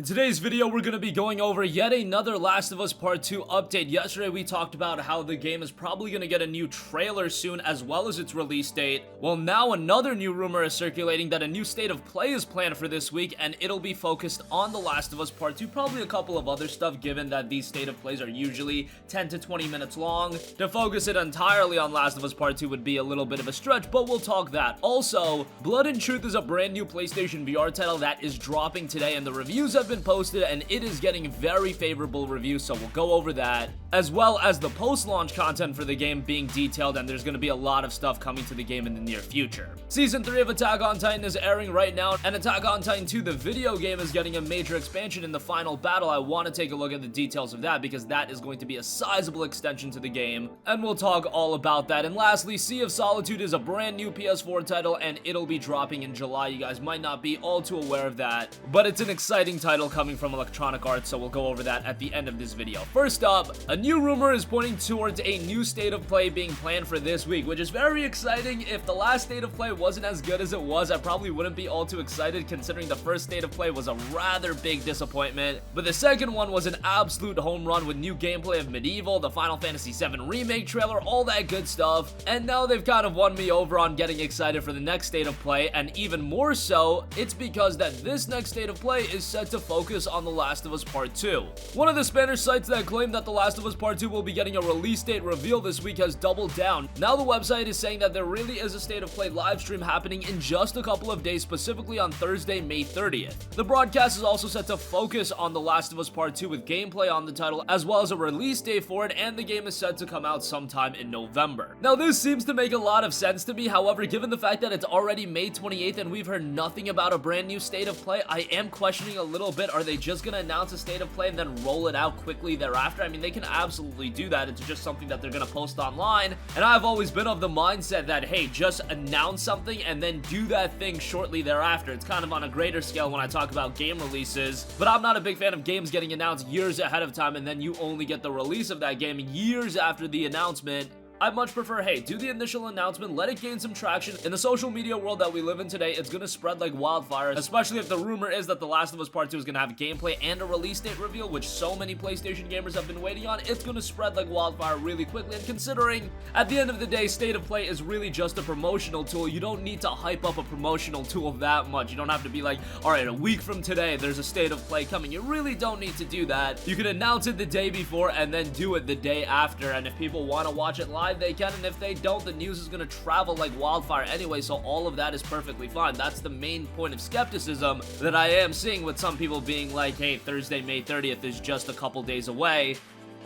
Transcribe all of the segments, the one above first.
In today's video, we're going to be going over yet another Last of Us Part 2 update. Yesterday, we talked about how the game is probably going to get a new trailer soon, as well as its release date. Well, now another new rumor is circulating that a new state of play is planned for this week, and it'll be focused on The Last of Us Part 2, probably a couple of other stuff, given that these state of plays are usually 10 to 20 minutes long. To focus it entirely on Last of Us Part 2 would be a little bit of a stretch, but we'll talk that. Also, Blood and Truth is a brand new PlayStation VR title that is dropping today, and the reviews have been posted, and it is getting very favorable reviews, so we'll go over that, as well as the post-launch content for the game being detailed, and there's going to be a lot of stuff coming to the game in the near future. Season 3 of Attack on Titan is airing right now, and Attack on Titan 2, the video game, is getting a major expansion in the final battle. I want to take a look at the details of that, because that is going to be a sizable extension to the game, and we'll talk all about that. And lastly, Sea of Solitude is a brand new PS4 title, and it'll be dropping in July. You guys might not be all too aware of that, but it's an exciting title coming from Electronic Arts, so we'll go over that at the end of this video. First up, a new rumor is pointing towards a new state of play being planned for this week, which is very exciting. If the last state of play wasn't as good as it was, I probably wouldn't be all too excited, considering the first state of play was a rather big disappointment, but the second one was an absolute home run with new gameplay of Medieval, the Final Fantasy VII Remake trailer, all that good stuff, and now they've kind of won me over on getting excited for the next state of play, and even more so, it's because that this next state of play is set to focus on The Last of Us Part 2. One of the Spanish sites that claimed that The Last of Us Part 2 will be getting a release date reveal this week has doubled down. Now the website is saying that there really is a state of play live stream happening in just a couple of days, specifically on Thursday, May 30th. The broadcast is also set to focus on The Last of Us Part 2 with gameplay on the title, as well as a release date for it, and the game is set to come out sometime in November. Now this seems to make a lot of sense to me. However, given the fact that it's already May 28th and we've heard nothing about a brand new state of play, I am questioning a little bit, are they just gonna announce a state of play and then roll it out quickly thereafter? I mean, they can absolutely do that. It's just something that they're gonna post online, and I've always been of the mindset that, hey, just announce something and then do that thing shortly thereafter. It's kind of on a greater scale when I talk about game releases, but I'm not a big fan of games getting announced years ahead of time and then you only get the release of that game years after the announcement. I'd much prefer, hey, do the initial announcement, let it gain some traction. In the social media world that we live in today, it's gonna spread like wildfire, especially if the rumor is that The Last of Us Part 2 is gonna have gameplay and a release date reveal, which so many PlayStation gamers have been waiting on. It's gonna spread like wildfire really quickly, and considering, at the end of the day, state of play is really just a promotional tool. You don't need to hype up a promotional tool that much. You don't have to be like, alright, a week from today, there's a state of play coming. You really don't need to do that. You can announce it the day before and then do it the day after, and if people want to watch it live, they can, and if they don't, the news is going to travel like wildfire anyway, so all of that is perfectly fine. That's the main point of skepticism that I am seeing with some people being like, hey, Thursday, May 30th is just a couple days away.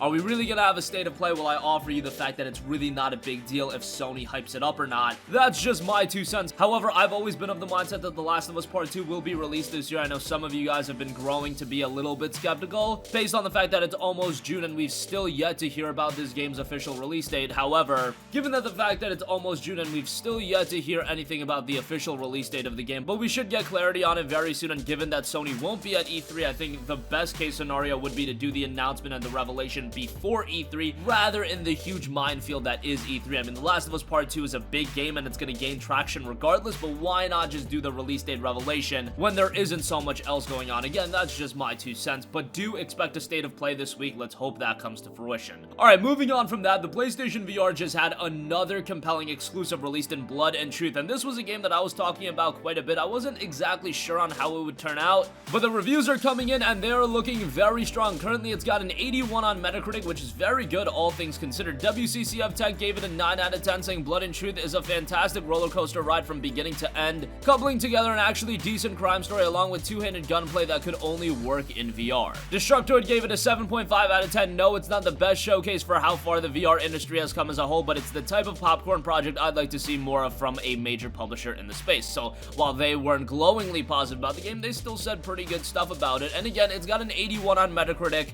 Are we really gonna have a state of play? Well, I offer you the fact that it's really not a big deal if Sony hypes it up or not. That's just my 2 cents. However, I've always been of the mindset that The Last of Us Part 2 will be released this year. I know some of you guys have been growing to be a little bit skeptical based on the fact that it's almost June and we've still yet to hear about this game's official release date. However, given that the fact that it's almost June and we've still yet to hear anything about the official release date of the game, but we should get clarity on it very soon, and given that Sony won't be at E3, I think the best case scenario would be to do the announcement and the revelation before E3 rather in the huge minefield that is E3. I mean, The Last of Us Part 2 is a big game and it's going to gain traction regardless, but why not just do the release date revelation when there isn't so much else going on? Again, that's just my 2 cents, but do expect a state of play this week. Let's hope that comes to fruition. Alright, moving on from that, the PlayStation VR just had another compelling exclusive released in Blood and Truth, and this was a game that I was talking about quite a bit. I wasn't exactly sure on how it would turn out, but the reviews are coming in and they're looking very strong. Currently, it's got an 81 on Metacritic, which is very good, all things considered. WCCF Tech gave it a 9 out of 10, saying Blood and Truth is a fantastic roller coaster ride from beginning to end, coupling together an actually decent crime story along with two-handed gunplay that could only work in VR. Destructoid gave it a 7.5 out of 10. No, it's not the best showcase for how far the VR industry has come as a whole, but it's the type of popcorn project I'd like to see more of from a major publisher in the space. So while they weren't glowingly positive about the game, they still said pretty good stuff about it. And again, it's got an 81 on Metacritic.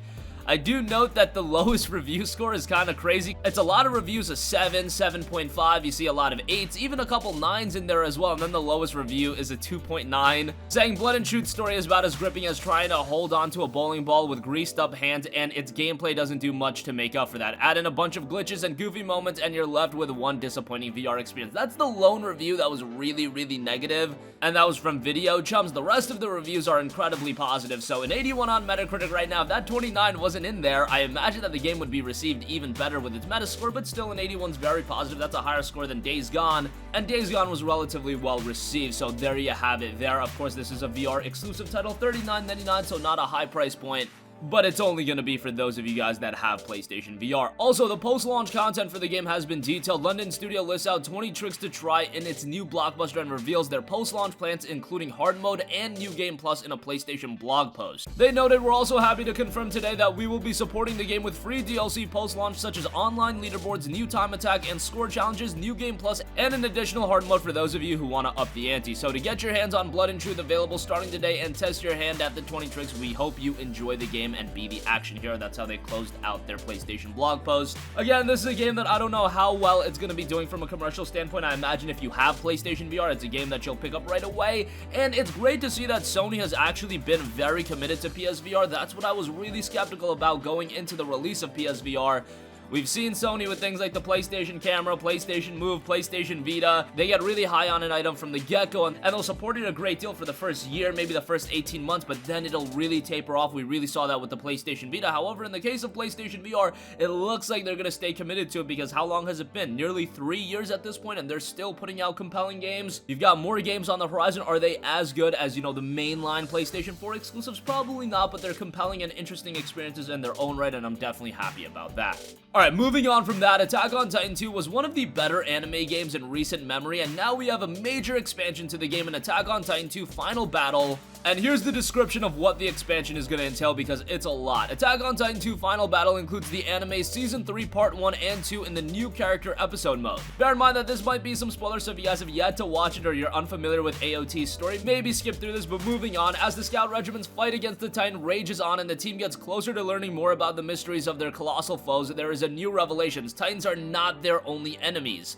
I do note that the lowest review score is kind of crazy. It's a lot of reviews, a 7, 7.5, you see a lot of 8s, even a couple 9s in there as well, and then the lowest review is a 2.9, saying Blood and Truth's story is about as gripping as trying to hold onto a bowling ball with greased up hands, and its gameplay doesn't do much to make up for that. Add in a bunch of glitches and goofy moments, and you're left with one disappointing VR experience. That's the lone review that was really, really negative, and that was from Video Chums. The rest of the reviews are incredibly positive, so an 81 on Metacritic right now. If that 29 wasn't in there, I imagine that the game would be received even better with its Metascore, but still an 81 is very positive. That's a higher score than Days Gone, and Days Gone was relatively well received, so there you have it there. Of course, this is a VR exclusive title, $39.99, so not a high price point, but it's only going to be for those of you guys that have PlayStation VR. Also, the post-launch content for the game has been detailed. London Studio lists out 20 tricks to try in its new blockbuster and reveals their post-launch plans, including hard mode and New Game Plus in a PlayStation blog post. They noted, we're also happy to confirm today that we will be supporting the game with free DLC post-launch, such as online leaderboards, new time attack and score challenges, New Game Plus, and an additional hard mode for those of you who want to up the ante. So to get your hands on Blood and Truth available starting today and test your hand at the 20 tricks, we hope you enjoy the game and be the action hero. That's how they closed out their PlayStation blog post. Again, this is a game that I don't know how well it's going to be doing from a commercial standpoint. I imagine if you have PlayStation VR, it's a game that you'll pick up right away, and it's great to see that Sony has actually been very committed to PSVR. That's what I was really skeptical about going into the release of PSVR. We've seen Sony with things like the PlayStation Camera, PlayStation Move, PlayStation Vita. They get really high on an item from the get-go, and they'll support it a great deal for the first year, maybe the first 18 months, but then it'll really taper off. We really saw that with the PlayStation Vita. However, in the case of PlayStation VR, it looks like they're going to stay committed to it, because how long has it been? Nearly 3 years at this point, and they're still putting out compelling games. You've got more games on the horizon. Are they as good as, you know, the mainline PlayStation 4 exclusives? Probably not, but they're compelling and interesting experiences in their own right, and I'm definitely happy about that. Alright, moving on from that, Attack on Titan 2 was one of the better anime games in recent memory, and now we have a major expansion to the game in Attack on Titan 2 Final Battle. And here's the description of what the expansion is going to entail, because it's a lot. Attack on Titan 2 Final Battle includes the anime Season 3 Part 1 and 2 in the new character episode mode. Bear in mind that this might be some spoilers, so if you guys have yet to watch it or you're unfamiliar with AOT's story, maybe skip through this, but moving on. As the Scout Regiment's fight against the Titan rages on and the team gets closer to learning more about the mysteries of their colossal foes, there is a new revelation. Titans are not their only enemies.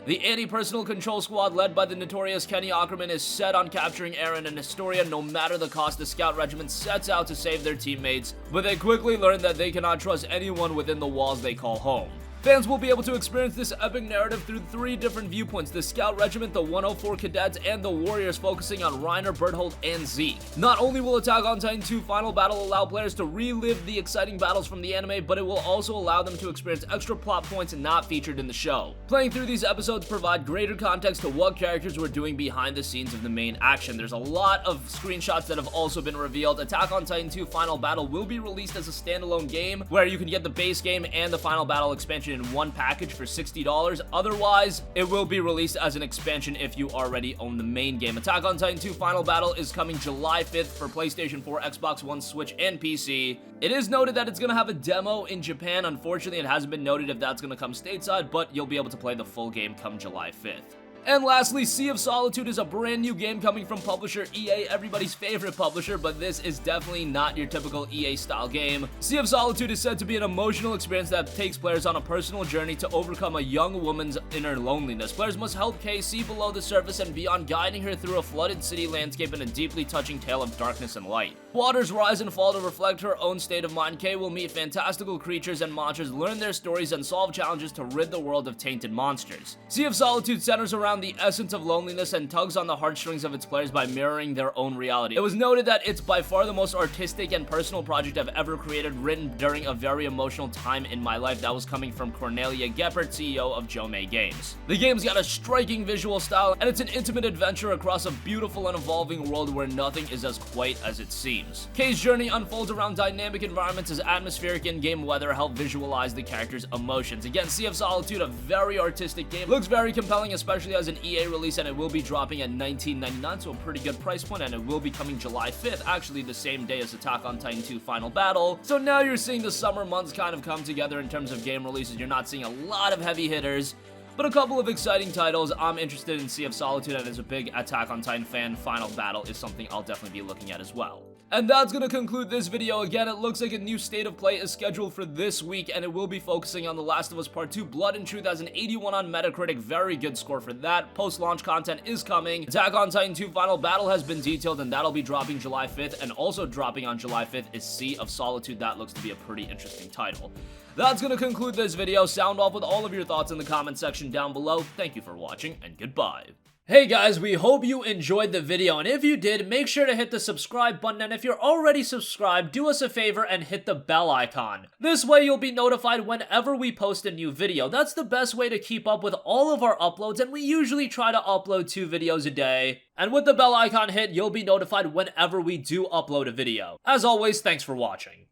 The anti-personal control squad, led by the notorious Kenny Ackerman, is set on capturing Eren and Astoria no matter the cost. The Scout Regiment sets out to save their teammates, but they quickly learn that they cannot trust anyone within the walls they call home. Fans will be able to experience this epic narrative through 3 different viewpoints: the Scout Regiment, the 104 Cadets, and the Warriors, focusing on Reiner, Berthold, and Zeke. Not only will Attack on Titan 2 Final Battle allow players to relive the exciting battles from the anime, but it will also allow them to experience extra plot points not featured in the show. Playing through these episodes provide greater context to what characters were doing behind the scenes of the main action. There's a lot of screenshots that have also been revealed. Attack on Titan 2 Final Battle will be released as a standalone game, where you can get the base game and the Final Battle expansion in one package for $60. Otherwise, it will be released as an expansion if you already own the main game. Attack on Titan 2 Final Battle is coming July 5th for PlayStation 4, Xbox One, Switch, and PC. It is noted that it's going to have a demo in Japan. Unfortunately, it hasn't been noted if that's going to come stateside, but you'll be able to play the full game come July 5th. And lastly, Sea of Solitude is a brand new game coming from publisher EA, everybody's favorite publisher, but this is definitely not your typical EA style game. Sea of Solitude is said to be an emotional experience that takes players on a personal journey to overcome a young woman's inner loneliness. Players must help Kay see below the surface and beyond, guiding her through a flooded city landscape in a deeply touching tale of darkness and light. Waters rise and fall to reflect her own state of mind. Kay will meet fantastical creatures and monsters, learn their stories, and solve challenges to rid the world of tainted monsters. Sea of Solitude centers around the essence of loneliness and tugs on the heartstrings of its players by mirroring their own reality. It was noted that it's by far the most artistic and personal project I've ever created, written during a very emotional time in my life. That was coming from Cornelia Geppert, CEO of Jomei Games. The game's got a striking visual style, and it's an intimate adventure across a beautiful and evolving world where nothing is as quaint as it seems. Kay's journey unfolds around dynamic environments as atmospheric in-game weather help visualize the character's emotions. Again, Sea of Solitude, a very artistic game, looks very compelling, especially as an EA release, and it will be dropping at $19.99, so a pretty good price point, and it will be coming July 5th, actually the same day as Attack on Titan 2 Final Battle. So now you're seeing the summer months kind of come together in terms of game releases. You're not seeing a lot of heavy hitters, but a couple of exciting titles. I'm interested in Sea of Solitude, and as a big Attack on Titan fan, Final Battle is something I'll definitely be looking at as well. And that's gonna conclude this video. Again, it looks like a new state of play is scheduled for this week, and it will be focusing on The Last of Us Part 2. Blood and Truth has an 81 on Metacritic, very good score for that. Post-launch content is coming. Attack on Titan 2 Final Battle has been detailed, and that'll be dropping July 5th, and also dropping on July 5th is Sea of Solitude. That looks to be a pretty interesting title. That's gonna conclude this video. Sound off with all of your thoughts in the comment section down below. Thank you for watching, and goodbye. Hey guys, we hope you enjoyed the video, and if you did, make sure to hit the subscribe button, and if you're already subscribed, do us a favor and hit the bell icon. This way you'll be notified whenever we post a new video. That's the best way to keep up with all of our uploads, and we usually try to upload 2 videos a day. And with the bell icon hit, you'll be notified whenever we do upload a video. As always, thanks for watching.